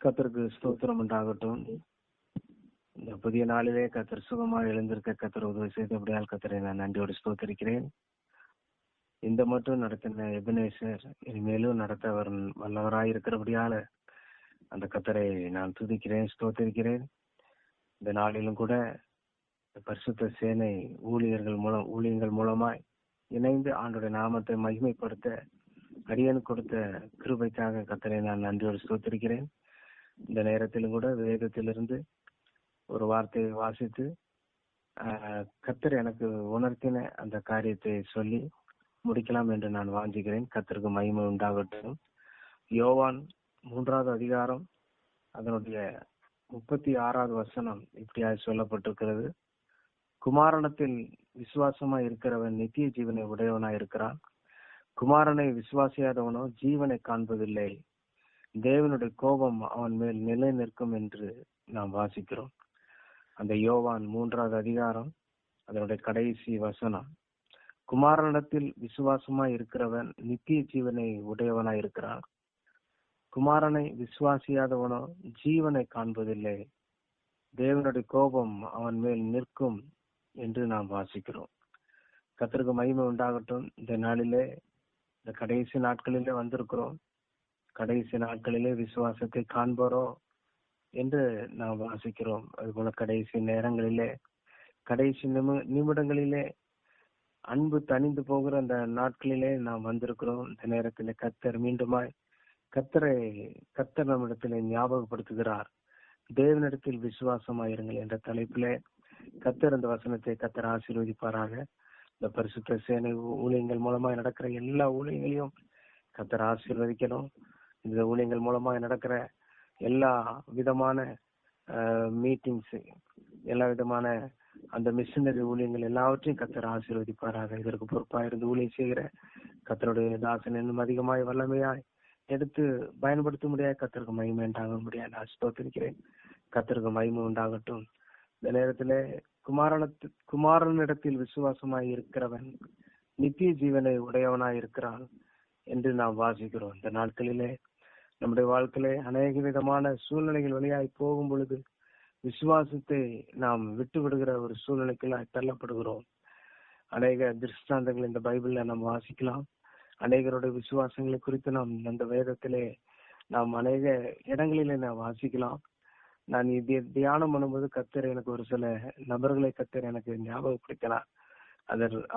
கர்த்தருக்கு ஸ்தோத்திரம் உண்டாகட்டும். இந்த புதிய நாளிலே கர்த்தர் சுகமாக எழுந்திருக்க கர்த்தர் உதவி செய்தபடியால் கர்த்தரை நான் நன்றியோடு ஸ்தோத்திரிக்கிறேன். இந்த மட்டும் நடத்தின எபினேசர் இனிமேலும் நடத்த அவர் வல்லவராய் இருக்கிறபடியால அந்த கர்த்தரை நான் துதிக்கிறேன், ஸ்தோத்திரிக்கிறேன். இந்த நாளிலும் கூட பரிசுத்த சேனை ஊழியங்கள் மூலமாய் இணைந்து ஆண்டோட நாமத்தை மகிமைப்படுத்த அடியன் கொடுத்த கிருபைக்காக கர்த்தரை நான் நன்றியோடு ஸ்தோத்திரிக்கிறேன். இந்த நேரத்திலும் கூட வேதத்திலிருந்து ஒரு வார்த்தையை வாசித்து கர்த்தர் எனக்கு உணர்த்தின அந்த காரியத்தை சொல்லி முடிக்கலாம் என்று நான் வாஞ்சிக்கிறேன். கர்த்தருக்கு மகிமை உண்டாகட்டும். யோவான் 3வது அதிகாரம் அதனுடைய 36வது வசனம் இப்படியாக சொல்லப்பட்டிருக்கிறது. குமாரனத்தில் விசுவாசமாய் இருக்கிறவன் நித்திய ஜீவனை உடையவனாய் இருக்கிறான். குமாரனை விசுவாசியாதவனோ ஜீவனை காண்பதில்லை. தேவனுடைய கோபம் அவன் மேல் நிலை நிற்கும் என்று நாம் வாசிக்கிறோம். அந்த யோவான் 3வது அதிகாரம் அதனுடைய கடைசி வசனம், குமாரனிடத்தில் விசுவாசமாய் இருக்கிறவன் நித்திய ஜீவனை உடையவனாய் இருக்கிறான். குமாரனை விசுவாசியாதவனோ ஜீவனை காண்பதில்லை. தேவனுடைய கோபம் அவன் மேல் நிற்கும் என்று நாம் வாசிக்கிறோம். கர்த்தருக்கு மகிமை உண்டாகட்டும். இந்த நாளிலே, இந்த கடைசி நாட்களிலே வந்திருக்கிறோம். கடைசி நாட்களிலே விசுவாசத்தை காண்போரோ என்று நாம் வாசிக்கிறோம். அதுபோல கடைசி நேரங்களிலே, கடைசி நிமிடங்களிலே அன்பு தணிந்து போகிற அந்த நாட்களிலே நாம் வந்திருக்கிறோம். இந்த நேரத்திலே கர்த்தர் மீண்டுமாய் கர்த்தர் நம்மிடத்திலே ஞாபகப்படுத்துகிறார். தேவனிடத்தில் விசுவாசமாயிருங்கள் என்ற தலைப்பிலே கர்த்தர் அந்த வசனத்தை கர்த்தர் ஆசீர்வதிப்பாராக. இந்த பரிசுத்த சேனை ஊழியங்கள் மூலமாய் நடக்கிற எல்லா ஊழியங்களையும் கர்த்தர் ஆசீர்வதிக்கணும். இந்த ஊழியங்கள் மூலமாய் நடக்கிற எல்லா விதமான மீட்டிங்ஸ், எல்லா விதமான அந்த மிஷனரி ஊழியங்கள் எல்லாவற்றையும் கர்த்தர் ஆசீர்வதிப்பாராக. இதற்கு பொறுப்பாக இருந்து ஊழியம் செய்கிற கர்த்தருடைய தாசன் இன்னும் அதிகமாய் வல்லமையாய் எடுத்து பயன்படுத்த முடியாது. கர்த்தருக்கு மகிமை உண்டாக முடியாது. நான் ஸ்தோத்திரிக்கிறேன். கர்த்தருக்கு மகிமை உண்டாகட்டும். இந்த நேரத்திலே குமாரனிடத்தில் விசுவாசமாய் இருக்கிறவன் நித்திய ஜீவனை உடையவனாய் இருக்கிறான் என்று நாம் வாசிக்கிறோம். இந்த நாட்களிலே நம்முடைய வாழ்க்கையிலே அநேக விதமான சூழ்நிலைகள் வழியாய் போகும் பொழுது விசுவாசத்தை நாம் விட்டு விடுகிற ஒரு சூழ்நிலைக்கு தள்ளப்படுகிறோம். அநேக திருஷ்டாந்தங்கள் இந்த பைபிள்ல நாம் வாசிக்கலாம். அநேகருடைய விசுவாசங்களை குறித்து நாம் அந்த வேதத்திலே நாம் அநேக இடங்களிலே நாம் வாசிக்கலாம். நான் இது தியானம் பண்ணும்போது கர்த்தர் எனக்கு ஒரு சில நபர்களை கர்த்தர் எனக்கு ஞாபகப்படுத்தினார்.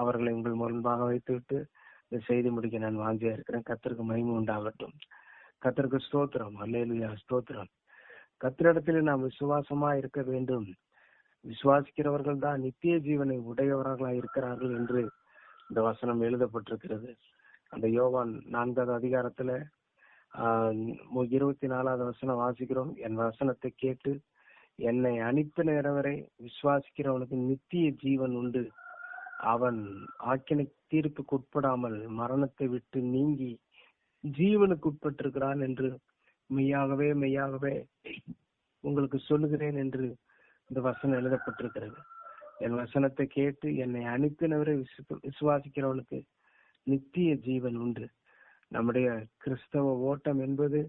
அவர்களை உங்கள் முன்பாக வைத்துவிட்டு இந்த செய்தி முடிக்க நான் வாஞ்சியா இருக்கிறேன். கர்த்தருக்கு மகிமை உண்டாகட்டும். கர்த்தருக்கு ஸ்தோத்திரம். அல்லேலூயா, ஸ்தோத்திரம். கர்த்தரிடத்திலே நாம் விசுவாசமா இருக்க வேண்டும். விசுவாசிக்கிறவர்கள் தான் நித்திய ஜீவனை உடையவர்களாய் இருக்கிறார்கள் என்று இந்த வசனம் எழுதப்பட்டிருக்கிறது. அந்த யோவான் 4வது அதிகாரத்துல 24வது வசனம் வாசிக்கிறோம். என் வசனத்தை கேட்டு என்னை அனுப்பின வரை விசுவாசிக்கிறவனுக்கு நித்திய ஜீவன் உண்டு. அவன் ஆக்கினை தீர்ப்புக்கு உட்படாமல் மரணத்தை விட்டு நீங்கி ஜீவனுக்கு உட்பட்டிருக்கிறான் என்று மெய்யாகவே மெய்யாகவே உங்களுக்கு சொல்லுகிறேன் என்று இந்த வசனம் எழுதப்பட்டிருக்கிறது. என் வசனத்தை கேட்டு என்னை அனுப்பினவரை விசுவாசிக்கிறவனுக்கு நித்திய ஜீவன் உண்டு. நம்முடைய கிறிஸ்தவ ஓட்டம் என்பது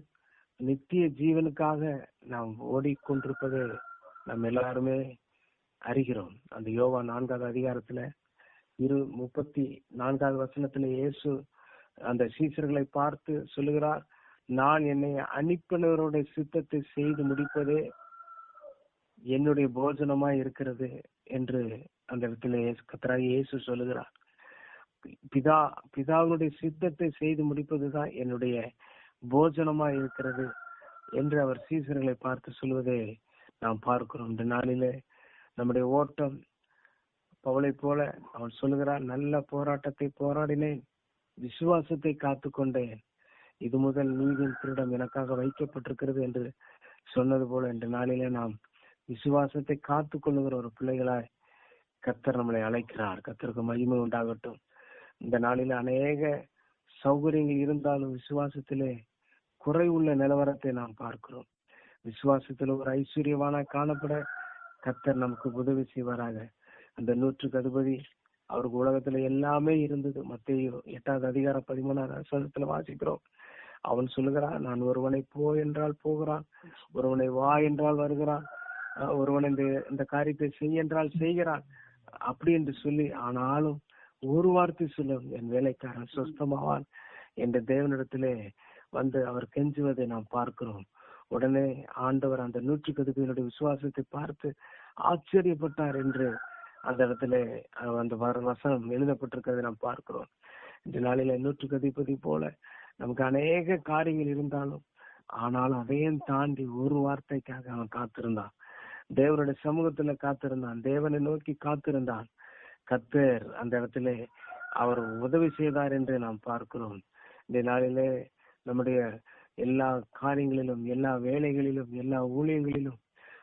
நித்திய ஜீவனுக்காக நாம் ஓடிக்கொண்டிருப்பதை நாம் எல்லாருமே அறிகிறோம். அந்த யோவான் 4வது அதிகாரத்துல 34வது வசனத்துல இயேசு அந்த சீசர்களை பார்த்து சொல்லுகிறார், நான் என்னை அனுப்பினவருடைய சித்தத்தை செய்து முடிப்பதே என்னுடைய போஜனமாய் இருக்கிறது என்று அந்த இடத்துல கர்த்தராகிய இயேசு சொல்லுகிறார். பிதாவுடைய சித்தத்தை செய்து முடிப்பதுதான் என்னுடைய போஜனமாய் இருக்கிறது என்று அவர் சீசர்களை பார்த்து சொல்வதை நாம் பார்க்கிறோம். இந்த நாளிலே நம்முடைய ஓட்டம் பவுலை போல அவன் சொல்லுகிறார், நல்ல போராட்டத்தை போராடினேன், விசுவாசத்தை காத்துக்கொண்டேன், இது முதல் நீதியின் கிரீடம் எனக்காக வைக்கப்பட்டிருக்கிறது என்று சொன்னது போல இந்த நாளிலே நாம் விசுவாசத்தை காத்து கொள்ளுகிற ஒரு பிள்ளைகளாய் கர்த்தர் நம்மளை அழைக்கிறார். கர்த்தருக்கு மகிமை உண்டாகட்டும். இந்த நாளில அநேக சௌகரியங்கள் இருந்தாலும் விசுவாசத்திலே குறைவுள்ள நிலவரத்தை நாம் பார்க்கிறோம். விசுவாசத்தில் ஒரு ஐஸ்வர்யவான காணப்பட கர்த்தர் நமக்கு உதவி செய்வாராக. அந்த 100க்கு அதிபதி அவருக்கு உலகத்துல எல்லாமே இருந்தது. மத்தேயு 8வது அதிகாரம் 13வது வசனத்துல வாசிக்கிறோம். அவன் சொல்லுகிறான், நான் ஒருவனை போ என்றால் போகிறான், ஒருவனை வா என்றால் வருகிறான், ஒருவன் இந்த காரியத்தை செய் என்றால் செய்கிறான் அப்படி என்று சொல்லி, ஆனாலும் ஒரு வார்த்தை சொல்லும், என் வேலைக்காரன் சொஸ்தமாவான் என்ற தேவனிடத்திலே வந்து அவர் கெஞ்சுவதை நாம் பார்க்கிறோம். உடனே ஆண்டவர் அந்த 110 விசுவாசத்தை பார்த்து ஆச்சரியப்பட்டார் என்று அந்த இடத்துல அந்த வசனம் எழுதப்பட்டிருக்கிறதை நாம் பார்க்கிறோம். இந்த நாளில 110 போல நமக்கு அநேக காரியங்கள் இருந்தாலும், ஆனாலும் அதையும் தாண்டி ஒரு வார்த்தைக்காக அவன் காத்திருந்தான். தேவனுடைய சமூகத்துல காத்திருந்தான், தேவனை நோக்கி காத்திருந்தான். கர்த்தர் அந்த இடத்துல அவர் உதவி செய்தார் என்று நாம் பார்க்கிறோம். இந்த நாளிலே நம்முடைய எல்லா காரியங்களிலும், எல்லா வேலைகளிலும், எல்லா ஊழியங்களிலும்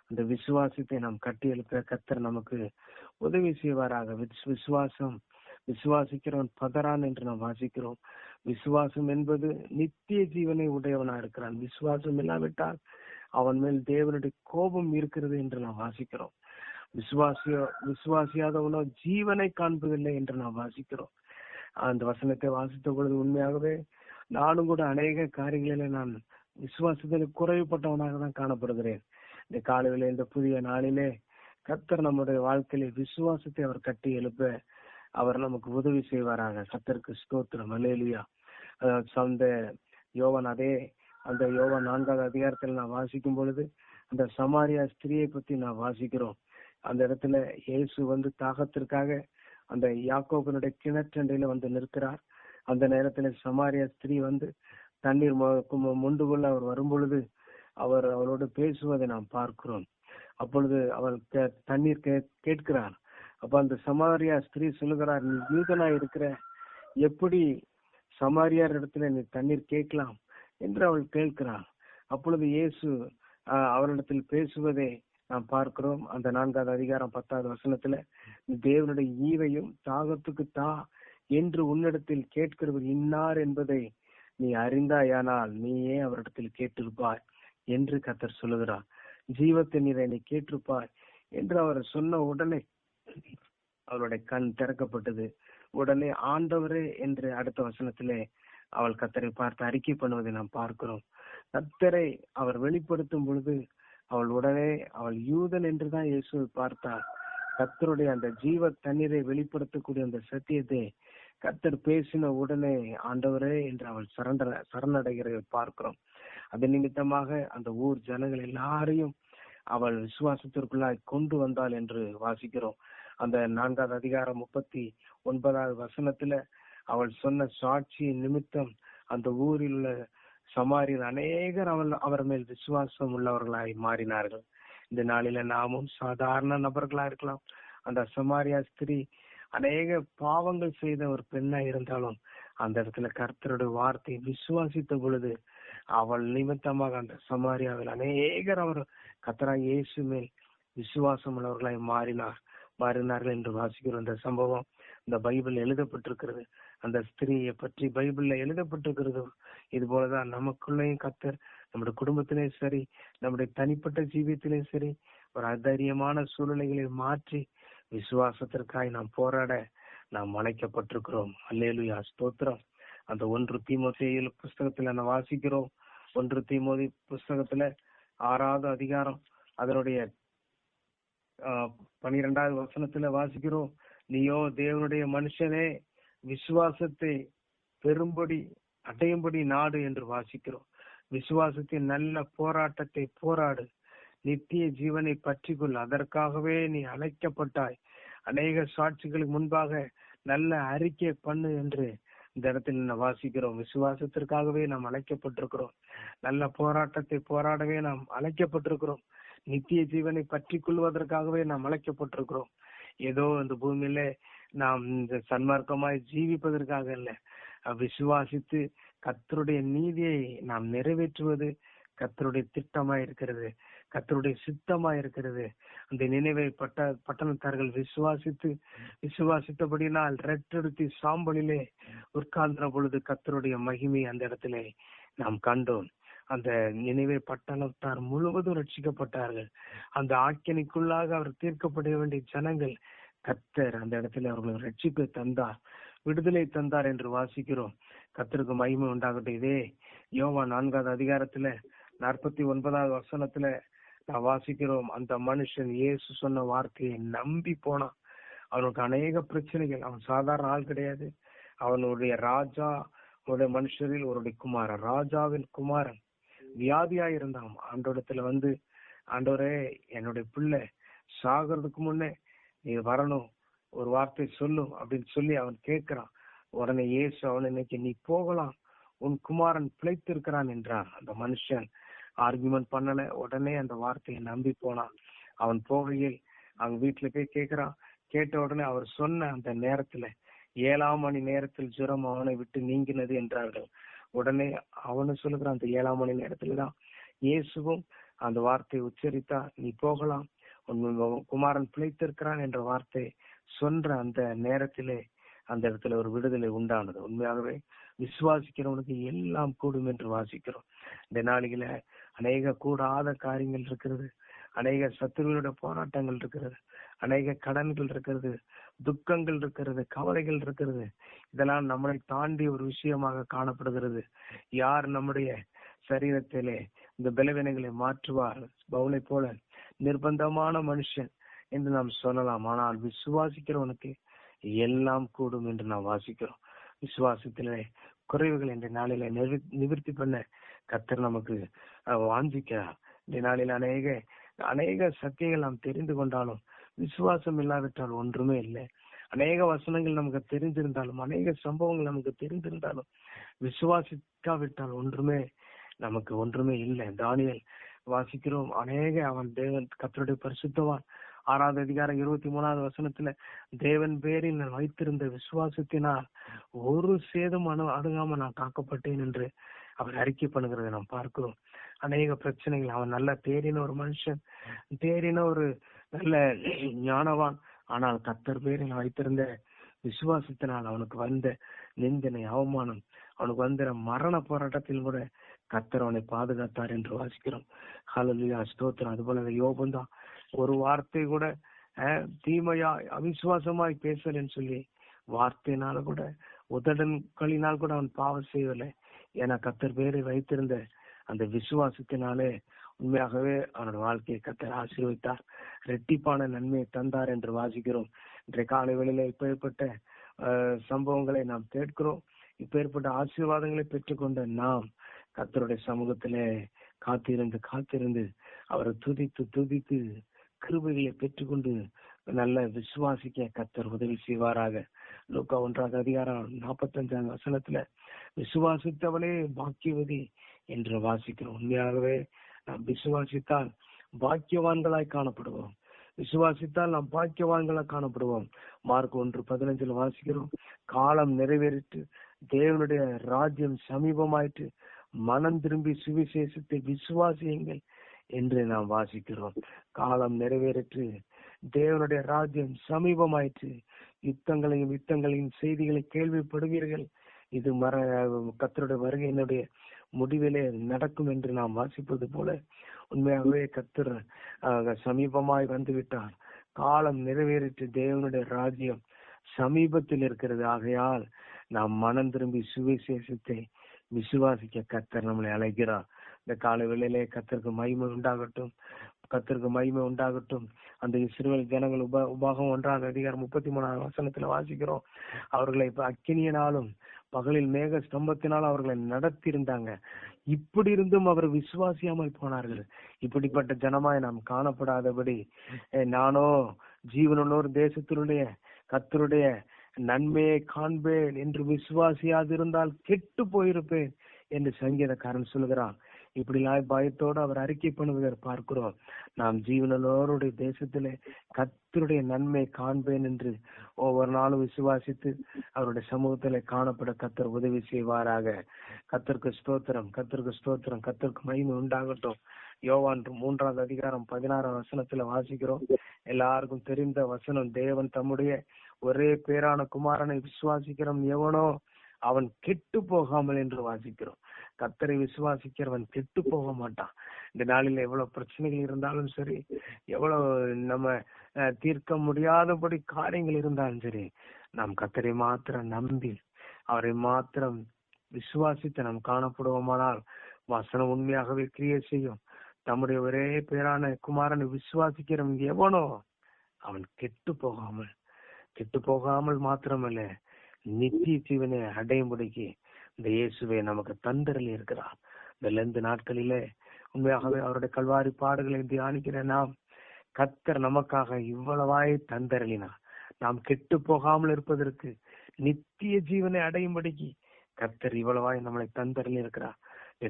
அந்த விசுவாசத்தை நாம் கட்டி எழுப்ப கர்த்தர் நமக்கு உதவி செய்வாராக. விசுவாசிக்கிறவன் பதறான் என்று நாம் வாசிக்கிறோம். விசுவாசம் என்பது நித்திய ஜீவனை உடையவனா இருக்கிறான். விசுவாசம் இல்லாவிட்டால் அவன் மேல் தேவனுடைய கோபம் இருக்கிறது என்று நாம் வாசிக்கிறோம். விசுவாசியாதவனோ ஜீவனை காண்பதில்லை என்று நாம் வாசிக்கிறோம். அந்த வசனத்தை வாசித்த பொழுது உண்மையாகவே நானும் கூட அநேக காரியங்களில நான் விசுவாசத்தில் குறைவுபட்டவனாக தான் காணப்படுகிறேன். இந்த காலையில, இந்த புதிய நாளிலே கர்த்தர் நம்முடைய வாழ்க்கையில விசுவாசத்தை அவர் கட்டி எழுப்ப அவர் நமக்கு உதவி செய்வாராக. கர்த்தருக்கு ஸ்தோத்திரம், அல்லேலூயா. அந்த யோவான் அந்த யோவான் 4வது அதிகாரத்தில் நான் வாசிக்கும் பொழுது அந்த சமாரியா ஸ்திரியை பத்தி நான் வாசிக்கிறோம். அந்த இடத்துல இயேசு வந்து தாகத்திற்காக அந்த யாக்கோபினுடைய கிணற்றண்டையில வந்து நிற்கிறார். அந்த நேரத்துல சமாரியா ஸ்திரீ வந்து தண்ணீர் மொண்டு கொள்ள அவர் வரும் பொழுது அவளோடு பேசுவதை நாம் பார்க்கிறோம். அப்பொழுது அவள் தண்ணீர் கேட்கிறார். அப்ப அந்த சமாரியா ஸ்திரீ சொல்லுகிறார், நீ யூதனா இருக்கிற, எப்படி சமாரியார் இடத்துல நீ தண்ணீர் கேட்கலாம் என்று அவள் கேட்கிறாள். அப்பொழுது இயேசு அவரிடத்தில் பேசுவதை நாம் பார்க்கிறோம். அந்த 4வது அதிகாரம் 10வது வசனத்துல, தேவனுடைய ஈவையும் தாகத்துக்கு தா என்று உன்னிடத்தில் கேட்கிறவர் இன்னார் என்பதை நீ அறிந்தாயானால் நீயே அவரிடத்தில் கேட்டிருப்பாய் என்று கர்த்தர் சொல்லுகிறார். ஜீவத்தை நீரை நீ கேட்டிருப்பாய் என்று அவர் சொன்ன உடனே அவளுடைய கண் திறக்கப்பட்டது. உடனே ஆண்டவரே என்று அடுத்த வசனத்திலே அவள் கர்த்தரை பார்த்து அறிக்கை பண்ணுவதை நாம் பார்க்கிறோம். கர்த்தரை அவர் வெளிப்படுத்தும் பொழுது அவள் யூதன் என்றுதான் இயேசுவை பார்த்தாள். கர்த்தருடைய அந்த ஜீவ தண்ணீரை வெளிப்படுத்தக்கூடிய அந்த சத்தியத்தை கர்த்தர் பேசின உடனே ஆண்டவரே என்று அவள் சரணடைகிறதை பார்க்கிறோம். அது நிமித்தமாக அந்த ஊர் ஜனங்கள் எல்லாரையும் அவள் விசுவாசத்திற்குள்ளாய் கொண்டு வந்தாள் என்று வாசிக்கிறோம். அந்த 4வது அதிகாரம் 39வது வசனத்துல அவள் சொன்ன சாட்சியின் நிமித்தம் அந்த ஊரில் உள்ள சமாரியர் அநேகர் அவர் மேல் விசுவாசம் உள்ளவர்களாய் மாறினார்கள். இந்த நாளில நாமும் சாதாரண நபர்களா இருக்கலாம். அந்த சமாரியா ஸ்திரீ அநேக பாவங்கள் செய்த ஒரு பெண்ணா இருந்தாலும் அந்த இடத்துல கர்த்தருடைய வார்த்தையை விசுவாசித்த பொழுது அவள் நிமித்தமாக அந்த சமாரியாவில் அநேகர் அவர் கர்த்தராகிய இயேசு மேல் விசுவாசம் உள்ளவர்களாய் மாறினார்கள் என்று வாசிக்கிறோம். இந்த சம்பவம் இந்த பைபிள் எழுதப்பட்டிருக்கிறது. அந்த ஸ்திரீயை பற்றி பைபிள்ல எழுதப்பட்டிருக்கிறது. இது போலதான் நமக்குள்ளேயும் கர்த்தர் நம்முடைய குடும்பத்திலேயும் சரி, நம்முடைய தனிப்பட்ட ஜீவியத்திலேயும் சரி, ஒரு அதைரியமான சூழ்நிலைகளை மாற்றி விசுவாசத்திற்காக நாம் போராட நாம் அழைக்கப்பட்டிருக்கிறோம். அல்லேலூயா, ஸ்தோத்திரம். அந்த 1 தீமோத்தேயு புஸ்தகத்துல நான் வாசிக்கிறோம். 1 தீமோத்தேயு புஸ்தகத்துல 6வது அதிகாரம் அதனுடைய 12வது வசனத்துல வாசிக்கிறோம், நீயோ தேவனுடைய மனுஷனே விசுவாசத்தை பெரும்படி அடையும்படி நாடு என்று வாசிக்கிறோம். விசுவாசத்தின் நல்ல போராட்டத்தை போராடு, நித்திய ஜீவனை பற்றிக்கொள், அதற்காகவே நீ அழைக்கப்பட்டாய், அநேக சாட்சிகளுக்கு முன்பாக நல்ல அறிக்கை பண்ணு என்று இந்த இடத்தில் வாசிக்கிறோம். விசுவாசத்திற்காகவே நாம் அழைக்கப்பட்டிருக்கிறோம். நல்ல போராட்டத்தை போராடவே நாம் அழைக்கப்பட்டிருக்கிறோம். நித்திய ஜீவனை பற்றி கொள்வதற்காகவே நாம் அழைக்கப்பட்டிருக்கிறோம். ஏதோ இந்த பூமியில நாம் இந்த சன்மார்க்கமாய் ஜீவிப்பதற்காக அல்ல, விசுவாசித்து கர்த்தருடைய நீதியை நாம் நிறைவேற்றுவது கர்த்தருடைய திட்டமாய் இருக்கிறது, கர்த்தருடைய சித்தமாய் இருக்கிறது. அந்த நினைவை பட்டணத்தார்கள் விசுவாசித்தபடினால் ரெட்டெடுத்து சாம்பலிலே உட்கார்ந்த பொழுது கர்த்தருடைய மகிமை அந்த இடத்திலே நாம் கண்டோம். அந்த நினைவை பட்டணத்தார் முழுவதும் ரட்சிக்கப்பட்டார்கள். அந்த ஆக்கினைக்குள்ளாக அவர் தீர்க்கப்பட வேண்டிய ஜனங்கள் கர்த்தர் அந்த இடத்துல அவர்களுக்கு ரட்சிப்பை தந்தார். விடுதலை தந்தார் என்று வாசிக்கிறோம். கர்த்தருக்கு மகிமை உண்டாகட்டும். இதே யோவான் 4வது அதிகாரத்துல 49வது வசனத்துல நான் வாசிக்கிறோம். அந்த மனுஷன் இயேசு சொன்ன வார்த்தையை நம்பி போனான். அவனுக்கு அநேக பிரச்சனைகள். அவன் சாதாரண ஆள் கிடையாது. அவனுடைய ராஜா மனுஷரில் ஒருடைய குமாரன், ராஜாவின் குமாரன், வியாதியா இருந்தான். ஆண்டோடத்துல வந்து, ஆண்டவரே என்னுடைய பிள்ளை சாகிறதுக்கு முன்னே நீ வரணும், ஒரு வார்த்தை சொல்லும் அப்படின்னு சொல்லி அவன் கேட்கிறான். உடனே இயேசு அவன், இன்னைக்கு நீ போகலாம், உன் குமாரன் பிழைத்திருக்கிறான் என்றான். அந்த மனுஷன் ஆர்குமெண்ட் பண்ணல, உடனே அந்த வார்த்தையை நம்பி போனான். அவன் போகையில் அவங்க வீட்டுல போய் கேட்கிறான். கேட்ட உடனே அவர் சொன்ன அந்த நேரத்துல 7ஆம் மணி நேரத்தில் ஜுரம் அவனை விட்டு நீங்கினது என்றார்கள். உடனே அவனு சொல்லுகிறான், அந்த 7ஆம் மணி நேரத்துலதான் இயேசுவும் அந்த வார்த்தையை உச்சரித்தா, நீ போகலாம், உன் குமாரன் பிழைத்திருக்கிறான் என்ற வார்த்தை சொன்ற அந்த நேரத்திலே அந்த இடத்துல ஒரு விடுதலை உண்டானது. உண்மையாகவே விசுவாசிக்கிறவனுக்கு எல்லாம் கூடும் என்று வாசிக்கிறோம். இந்த நாளில அநேக கூடாத காரியங்கள் இருக்கிறது, அநேக சத்துருவினுடைய போராட்டங்கள் இருக்கிறது, அநேக கடன்கள் இருக்கிறது, துக்கங்கள் இருக்கிறது, கவலைகள் இருக்கிறது. இதெல்லாம் நம்மளை தாண்டி ஒரு விஷயமாக காணப்படுகிறது. யார் நம்முடைய சரீரத்திலே இந்த பலவீனங்களை மாற்றுவார்? பவுலை போல நிர்பந்தமான மனுஷன் என்று நாம் சொல்லலாம். ஆனால் விசுவாசிக்கிறவனுக்கு எல்லாம் கூடும் என்று நாம் வாசிக்கிறோம். விசுவாசத்திலே குறைவுகள் என்ற நாளில நிவர்த்தி பண்ண கர்த்தர் நமக்கு வாஞ்சிக்கிறார். இந்த நாளில் அநேக சத்தியங்கள் நாம் தெரிந்து கொண்டாலும் விசுவாசம் இல்லாவிட்டால் ஒன்றுமே இல்லை. அநேக வசனங்கள் நமக்கு தெரிந்திருந்தாலும், அநேக சம்பவங்கள் நமக்கு தெரிந்திருந்தாலும் விசுவாசிக்காவிட்டால் நமக்கு ஒன்றுமே இல்லை. தானியேல் வாசிக்கிறோம், அவன் தேவன் கர்த்தருடைய பரிசுத்தவான். 6வது அதிகாரம் 23வது வசனத்துல, தேவன் பேரில் நான் வைத்திருந்த விசுவாசத்தினால் ஒரு சேதம் அணுகாம நான் காக்கப்பட்டேன் என்று அவர் அறிக்கை பண்ணுகிறதை நாம் பார்க்கிறோம். அநேக பிரச்சனைகள். அவன் நல்ல தேறின ஒரு மனுஷன், தேறின ஒரு நல்ல ஞானவான். ஆனால் கர்த்தர் பேரில் வைத்திருந்த விசுவாசத்தினால் அவனுக்கு வந்த நிந்தனை, அவமானம், அவனுக்கு வந்த மரண போராட்டத்தில் கூட கர்த்தர் அவனை பாதுகாத்தார் என்று வாசிக்கிறோம். ஹல்லேலூயா, ஸ்தோத்திரம். அதுபோல யோபு தான் ஒரு வார்த்தை கூட தீமையாய் அவிசுவாசமாய் பேசலன்னு சொல்லி வார்த்தையினால கூட உதடன்களினால் கூட அவன் பாவம் செய்யவில்லை. ஏன்னா கர்த்தர் பேரை வைத்திருந்த அந்த விசுவாசத்தினாலே உண்மையாகவே அவனோட வாழ்க்கையை கர்த்தர் ஆசீர்வதித்தார், இரட்டிப்பான நன்மையை தந்தார் என்று வாசிக்கிறோம். இன்றைய காலை வேளையில இப்பேற்பட்ட சம்பவங்களை நாம் கேட்கிறோம். இப்பேற்பட்ட ஆசீர்வாதங்களை பெற்றுக்கொண்ட நாம் கர்த்தருடைய சமூகத்திலே காத்திருந்து அவரை துதித்து கிருபைகளை பெற்றுக்கொண்டு நல்ல விசுவாசிக்க கர்த்தர் உதவி செய்வாராக. லூக்கா 1வது அதிகாரம் 45வது வசனத்துல விசுவாசித்தவனே பாக்கியவதி என்று வாசிக்கிறோம். உண்மையாகவே நாம் விசுவாசித்தால் பாக்கியவான்களாய் காணப்படுவோம். விசுவாசித்தால் நாம் பாக்கியவான்களாய் காணப்படுவோம். மார்க் 1:15 வாசிக்கிறோம், காலம் நிறைவேறிட்டு தேவனுடைய ராஜ்யம் சமீபமாயிட்டு மனம் திரும்பி சுவிசேஷத்தை விசுவாசியுங்கள் என்று நாம் வாசிக்கிறோம். காலம் நிறைவேறிட்டு தேவனுடைய ராஜ்யம் சமீபமாயிற்று, யுத்தங்களையும் செய்திகளை கேள்விப்படுவீர்கள், இது கர்த்தருடைய வருகையினுடைய முடிவிலே நடக்கும் என்று நாம் வாசிப்பது போல உண்மையாகவே கர்த்தர் சமீபமாய் வந்துவிட்டார். காலம் நிறைவேறிட்டு தேவனுடைய ராஜ்யம் சமீபத்தில் இருக்கிறது. ஆகையால் நாம் மனம் திரும்பி சுவிசேஷத்தை விசுவாசிக்க கர்த்தர் நம்மளை அழைக்கிறார். இந்த காலை வேளையிலே கர்த்தருக்கு மகிமை உண்டாகட்டும். அந்த இஸ்ரவேல் ஜனங்கள் உபாகம் 1வது அதிகாரம் 33வது வசனத்துல வாசிக்கிறோம், அவர்களை இப்ப அக்கினியினாலும் பகலில் மேக ஸ்தம்பத்தினால் அவர்களை நடத்தி இருந்தாங்க. இப்படி இருந்தும் அவர் விசுவாசியாமல் போனார்கள். இப்படிப்பட்ட ஜனமாய் நாம் காணப்படாதபடி நானோ ஜீவனுள்ளோர் தேசத்தினுடைய கர்த்தருடைய நன்மையை காண்பேன் என்று விசுவாசியாதிருந்தால் கெட்டு போயிருப்பேன் என்று சங்கீதக்காரன் சொல்கிறான். இப்படி பயத்தோடு அவர் அறிக்கை பண்ணுவதை பார்க்கிறோம். நாம் ஜீவனோருடைய தேசத்திலே கர்த்தருடைய நன்மை காண்பேன் என்று ஒவ்வொரு நாளும் விசுவாசித்து அவருடைய சமூகத்திலே காணப்பட கர்த்தர் உதவி செய்வாராக. கர்த்தருக்கு ஸ்தோத்திரம், கர்த்தருக்கு மகிமை உண்டாகட்டும். யோவான் 3வது அதிகாரம் 16வது வசனத்துல வாசிக்கிறோம், எல்லாருக்கும் தெரிந்த வசனம், தேவன் தம்முடைய ஒரே பேரான குமாரனை விசுவாசிக்கிறவன் எவனோ அவன் கெட்டு போகாமல் என்று வாசிக்கிறோம். கர்த்தரை விசுவாசிக்கிறவன் கெட்டு போக மாட்டான். இந்த நாளில் எவ்வளவு பிரச்சனைகள் இருந்தாலும் சரி, எவ்வளவு நம்ம தீர்க்க முடியாதபடி காரியங்கள் இருந்தாலும் சரி, நாம் கர்த்தரை மாத்திரம் நம்பி அவரை மாத்திரம் விசுவாசித்து நாம் காணப்படுவோமானால் வசனம் உண்மையாகவே கிரியை செய்யும். தம்முடைய ஒரே பேரான குமாரனை விசுவாசிக்கிறவன் எவனோ அவன் கெட்டு போகாமல் மாத்திரமல்ல, நித்திய ஜீவனை அடையும்படிக்கு இந்த இயேசுவை நமக்கு தந்தரலி இருக்கிறார். இந்த லெந்து நாட்களிலே உண்மையாகவே அவருடைய கல்வாரி பாடுகளை தியானிக்கிற நாம், கர்த்தர் நமக்காக இவ்வளவாய் தந்தரலினார். நாம் கெட்டு போகாமல் இருப்பதற்கு, நித்திய ஜீவனை அடையும்படிக்கு கர்த்தர் இவ்வளவாய் நம்மளை தந்தரலி இருக்கிறார்.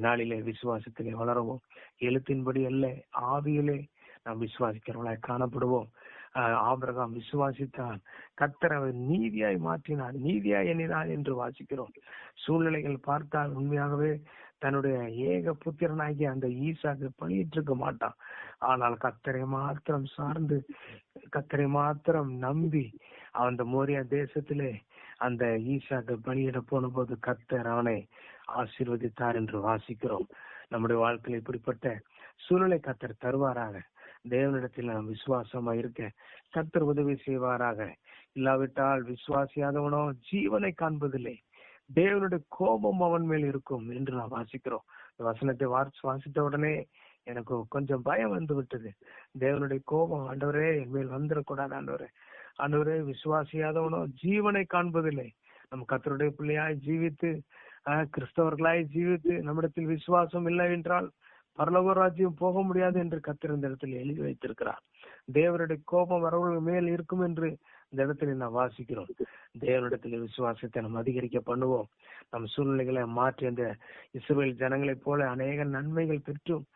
நாளிலே விசுவாசத்திலே வளரவும், எழுத்தின்படி அல்ல ஆவியிலே நாம் விசுவாசிக்கிறவர்களாய் காணப்படுவோம். ஆபிரகாம் விசுவாசித்தான், கர்த்தர் அவர் நீதியாய் மாற்றினார், நீதியாய் எண்ணினார் என்று வாசிக்கிறோம். சூழ்நிலைகள் பார்த்தால் உண்மையாகவே தன்னுடைய ஏக புத்திரனாகிய அந்த ஈசாக்கு பலியிட்டிருக்க மாட்டான். ஆனால் கர்த்தரை மாத்திரம் சார்ந்து, கர்த்தரை மாத்திரம் நம்பி அந்த மோரியா தேசத்திலே அந்த ஈசாக்கு பலியிட போன போது கர்த்தர் அவனை ஆசீர்வதித்தார் என்று வாசிக்கிறோம். நம்முடைய வாழ்க்கையில் இப்படிப்பட்ட சூழ்நிலை கர்த்தர் தருவாராக. தேவனிடத்தில் நாம் விசுவாசமா இருக்க கர்த்தர் உதவி செய்வாராக. இல்லாவிட்டால் விசுவாசியாதவனோ ஜீவனை காண்பதில்லை, தேவனுடைய கோபம் அவன் மேல் இருக்கும் என்று நாம் வாசிக்கிறோம். வசனத்தை வாசித்த உடனே எனக்கு கொஞ்சம் பயம் வந்து விட்டது. தேவனுடைய கோபம் ஆண்டவரே என் மேல் வந்துடக்கூடாது. ஆண்டவரே விசுவாசியாதவனோ ஜீவனை காண்பதில்லை. நம் கர்த்தருடைய பிள்ளையாய் ஜீவித்து, கிறிஸ்தவர்களாய் ஜீவித்து, நம்மிடத்தில் விசுவாசம் இல்லை என்றால் பரலோக ராஜ்யம் போக முடியாது என்று கர்த்தர் இந்த இடத்தில் எழுதி வைத்திருக்கிறார். தேவனுடைய கோபம் அவர்கள் மேல் இருக்கும் என்று இந்த இடத்துல நாம் வாசிக்கிறோம். தேவனிடத்தில் விசுவாசத்தை நாம் அதிகரிக்க பண்ணுவோம். நம் சூழ்நிலைகளை மாற்றி அந்த இஸ்ரவேல் ஜனங்களைப் போல அநேக நன்மைகள் பெற்றும்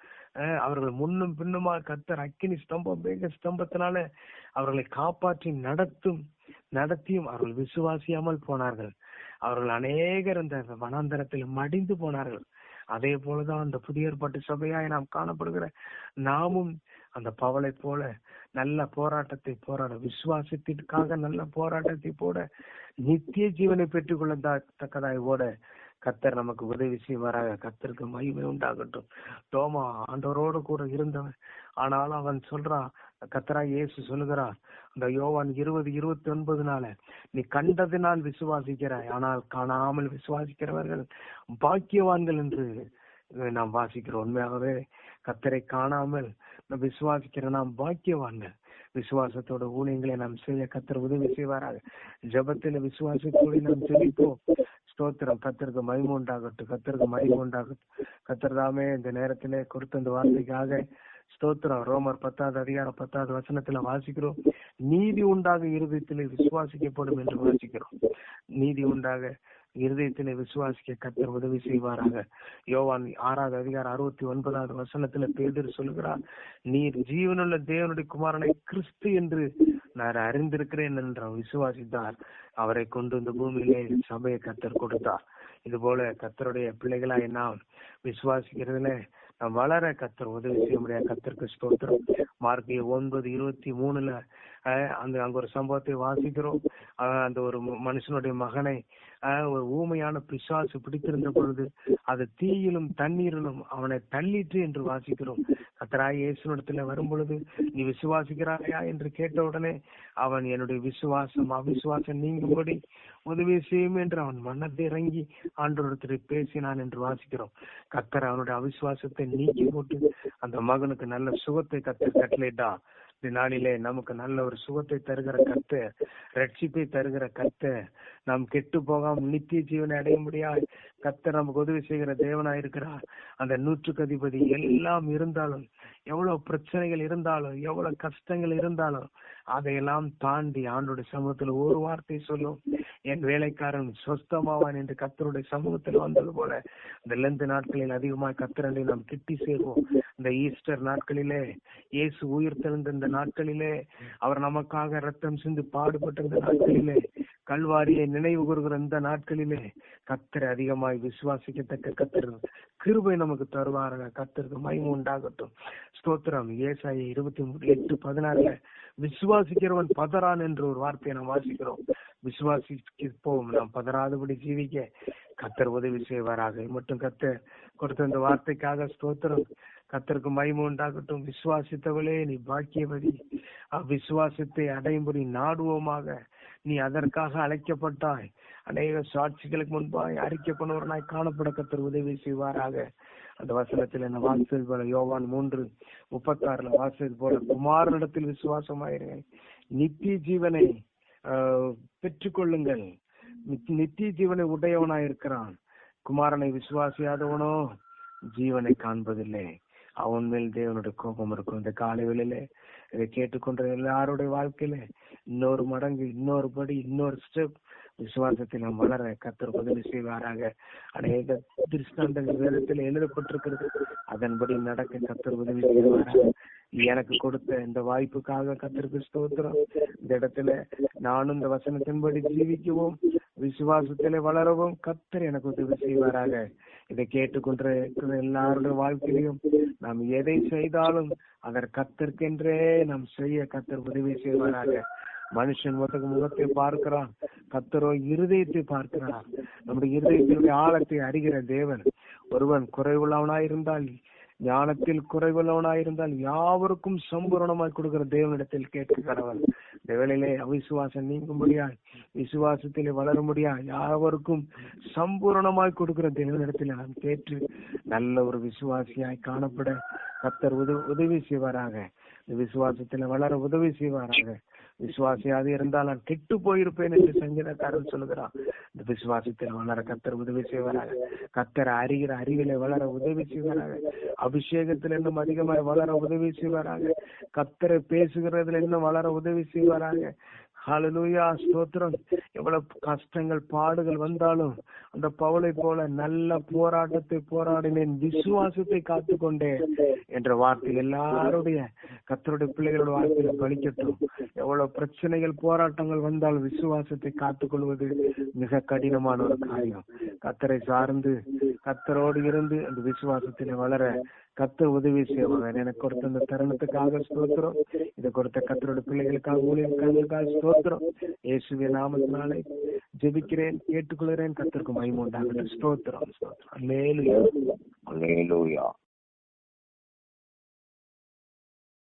அவர்கள் முன்னும் பின்னுமா கர்த்தர் அக்கினி ஸ்தம்பம் மேக ஸ்தம்பத்தினால அவர்களை காப்பாற்றி நடத்தியும் அவர்கள் விசுவாசியாமல் போனார்கள். அவர்கள் அநேகர் அந்த வனாந்தரத்தில் மடிந்து போனார்கள். அதே போலதான் அந்த புதிய ஏற்பாட்டு சபையாய் நாம் காணப்படுகிற நாமும் அந்த பவுலை போல நல்ல போராட்டத்தை போராட, விசுவாசத்திற்காக நல்ல போராட்டத்தை போட, நித்திய ஜீவனை பெற்றுக் கொள்ளத்தக்கதாய் ஓட கர்த்தர் நமக்கு உதவி செய்வாராக. கர்த்தருக்கு மகிமை உண்டாகட்டும். தோமா ஆண்டவரோடு கூட இருந்தவன், ஆனாலும் அவன் சொல்றான், கர்த்தராய் இயேசு சொல்லுகிறார் அந்த யோவான் 20:29 நீ கண்டதினால் விசுவாசிக்கிறாய், ஆனால் காணாமல் விசுவாசிக்கிறவர்கள் பாக்கியவான்கள் என்று நாம் வாசிக்கிறோம். உண்மையாகவே கர்த்தரை காணாமல் விசுவாசிக்கிற நாம் பாக்கியவான்கள். விசுவாசத்தோட ஊழியங்களை நாம் செய்ய கர்த்தர் உதவி செய்வாராக. ஜெபத்தில விசுவாசத்தோடு நாம் ஜெபிப்போம். ஸ்தோத்திரம். கர்த்தருக்கு மகிமை உண்டாகட்டும். கர்த்தர் தாமே இந்த நேரத்திலே கொடுத்த அந்த வார்த்தைக்காக ஸ்தோத்திரம். ரோமர் 10:10 வாசிக்கிறோம், நீதி உண்டாக இருதயத்திலே விசுவாசிக்கப்படும் என்று வாசிக்கிறோம். நீதி உண்டாக இருதயத்திலே விசுவாசிக்க கர்த்தர் உதவி செய்வாராக. யோவான் 6:69 பேதுரு சொல்லுகிறார், நீர் ஜீவனுள்ள தேவனுடைய குமாரனை கிறிஸ்து என்று நான் அறிந்திருக்கிறேன் என்று விசுவாசித்தார். அவரை கொண்டு இந்த பூமியிலே சபையை கர்த்தர் கொடுத்தார். இது போல கர்த்தருடைய பிள்ளைகளாய் நாம் விசுவாசிக்கிறதுல நாம் வளர கர்த்தர் உதவி செய்ய முடியாது. கர்த்தருக்கு ஸ்தோத்திரம். மார்க் 9:23 அங்க ஒரு சம்பவத்தை வாசிக்கிறோம். அந்த ஒரு மனுஷனுடைய மகனை ஒரு ஊமையான பிசாசு பிடித்திருந்த பொழுது அது தீயிலும் தண்ணீரிலும் அவனை தள்ளிற்று என்று வாசிக்கிறோம். கர்த்தராகிய இயேசுவிடத்துல வரும் பொழுது நீ விசுவாசிக்கிறாயா என்று கேட்ட உடனே அவன் என்னுடைய அவிசுவாசம் நீங்கும்படி உதவி செய்யும் என்று அவன் மனதை இறங்கி ஆண்டவரிடத்தில் பேசினான் என்று வாசிக்கிறோம். கர்த்தர் அவனுடைய அவிசுவாசத்தை நீக்கி போட்டு அந்த மகனுக்கு நல்ல சுகத்தை கர்த்தர் கட்டளையிட்டா. இந்த நாளிலே நமக்கு நல்ல ஒரு சுகத்தை தருகிற கர்த்தர், ரட்சிப்பை தருகிற கர்த்தர், நாம் கெட்டு போகாம நித்திய ஜீவனை அடைய முடியாது கர்த்தர் நமக்கு உதவி செய்கிற தேவனாயிருக்கிறார். அந்த 100க்கு அதிபதி எல்லாம் இருந்தாலும், எவ்வளவு பிரச்சனைகள் இருந்தாலும், எவ்வளவு கஷ்டங்கள் இருந்தாலும் அதையெல்லாம் தாண்டி ஆண்டோடைய சமூகத்துல ஒரு வார்த்தை சொல்லும், என் வேலைக்காரன் சொஸ்தமாவான் என்று கர்த்தருடைய சமூகத்தில் வந்தது போல இந்த லெந்து நாட்களில் அதிகமாக கர்த்தரை நாம் கிட்டி சேர்வோம். இந்த ஈஸ்டர் நாட்களிலே, இயேசு உயிர் தெழுந்த இந்த நாட்களிலே, அவர் நமக்காக ரத்தம் சிந்து பாடுபட்ட இந்த நாட்களிலே, கல்வாரியை நினைவு கூறுகிற இந்த நாட்களிலே கர்த்தரை அதிகமாய் விசுவாசிக்கத்தக்க கர்த்தர் கிருபை நமக்கு தருவாராக. கர்த்தருக்கு மகிமை உண்டாகட்டும். ஸ்தோத்திரம். ஏசாயா 28:16 விசுவாசிக்கிறவன் பதறான் என்று ஒரு வார்த்தையை நாம் வாசிக்கிறோம். விசுவாசிப்போம், நாம் பதறாதபடி ஜீவிக்க கர்த்தர் உதவி செய்வாராக. மட்டும் கர்த்தர் கொடுத்த இந்த வார்த்தைக்காக ஸ்தோத்திரம். கர்த்தருக்கு மகிமை உண்டாகட்டும். விசுவாசித்தவளே நீ பாக்கியவதி. அவ்விசுவாசத்தை அடையும்படி நாடுவோமாக. நீ அதற்காக அழைக்கப்பட்டாய். அநேக சாட்சிகளுக்கு முன்பாய் அறிக்கை பண்ணுவனாய் காணப்பட கர்த்தர் உதவி செய்வாராக. அந்த வசனத்தில் என்ன வாசித்தது போல, யோவான் 3:36 வாசித்தது போல, குமாரனிடத்தில் விசுவாசமாயிருங்கள், நித்திய ஜீவனை பெற்றுக்கொள்ளுங்கள். நித்திய ஜீவனை உடையவனாயிருக்கிறான். குமாரனை விசுவாசியாதவனோ ஜீவனை காண்பதில்லை. அவன் மேல் தேவனுடைய கோபம் இருக்கும். இந்த காலை வேளையில இதை கேட்டுக்கொண்ட எல்லாருடைய வாழ்க்கையில இன்னொரு மடங்கு, இன்னொரு படி, இன்னொரு ஸ்டெப் விசுவாசத்தில் நாம் வளர கர்த்தர் உதவி செய்வாராக. அநேக திருஷ்டாந்தங்கள் வேதத்தில் எழுதப்பட்டிருக்கிறது. அதன்படி நடக்க கர்த்தர் உதவி செய்வாராக. எனக்கு கொடுத்த இந்த வாய்ப்புக்காக கர்த்தருக்கு ஸ்தோத்திரம். இந்த இடத்துல நானும் இந்த வசனத்தின்படி ஜீவிக்கவும் விசுவாசத்திலே வளரவும் கர்த்தர் எனக்கு உதவி செய்வாராக. இதை கேட்டுக்கொண்ட எல்லாருடைய வாழ்க்கையிலும் நாம் எதை செய்தாலும் அதற்கு கர்த்தருக்கென்றே நாம் செய்ய கர்த்தர் உதவி செய்வாராக. மனுஷன் முகத்தை பார்க்கிறான், கர்த்தரோ இருதயத்தை பார்க்கிறார். நம்முடைய இருதயத்தினுடைய ஆழத்தை அறிகிற தேவன். ஒருவன் குறைவுள்ளவனாயிருந்தால், ஞானத்தில் குறைவுள்ளவனாயிருந்தால் யாவருக்கும் சம்பூரணமாய் கொடுக்கிற தேவனிடத்தில் கேட்கிறவன். இந்த வேளையிலே அவிசுவாசம் நீங்கும்படியாய், விசுவாசத்திலே வளரும்படியாய், யாவருக்கும் சம்பூரணமாய் கொடுக்கிற தேவனிடத்தில் நாம் கேட்டு நல்ல ஒரு விசுவாசியாய் காணப்பட கர்த்தர் உதவி செய்வாராக. இந்த விசுவாசத்தில வளர உதவி செய்வாராக. விசுவாசியாது இருந்தால் நான் கெட்டு போயிருப்பேன் என்று சங்கீதக்காரன் சொல்லுகிறான். இந்த விசுவாசத்தில் வளர கர்த்தர் உதவி செய்வாராக. கர்த்தரை அறிகிற அறிவிலே வளர உதவி செய்வாராக. அபிஷேகத்தில் இன்னும் அதிகமாய் வளர உதவி செய்வாராக. கர்த்தரை பேசுகிறதுல இன்னும் வளர உதவி செய்வாராக. ஹல்லேலூயா, ஸ்தோத்திரம். எவ்வளவு கஷ்டங்கள் பாடுகள் வந்தாலும் அந்த பவுலை போல நல்ல போராட்டத்தை போராடினேன், விசுவாசத்தை காத்துக்கொண்டேன் என்ற வார்த்தை எல்லாருடைய கர்த்தருடைய பிள்ளைகளோட வாழ்க்கையில பலிக்கட்டும். எவ்வளவு பிரச்சனைகள் போராட்டங்கள் வந்தாலும் விசுவாசத்தை காத்துக்கொள்வது மிக கடினமான ஒரு காரியம். கர்த்தரை சார்ந்து கர்த்தரோடு இருந்து அந்த விசுவாசத்திலே வளர கர்த்தர் உதவி செய்வார். எனக்கு கொடுத்த அந்த தருணத்துக்காக ஸ்தோத்திரம். இதை கொடுத்த கர்த்தரோட பிள்ளைகளுக்காக, ஊழியர்களுக்காக ஸ்தோத்திரம். இயேசுவின் நாமத்தினாலே ஜெபிக்கிறேன், கேட்டுக்கொள்கிறேன். கர்த்தருக்கு மகிமை உண்டாகட்டும். ஸ்தோத்திரம், ஸ்தோத்திரம். அல்லேலூயா, அல்லேலூயா.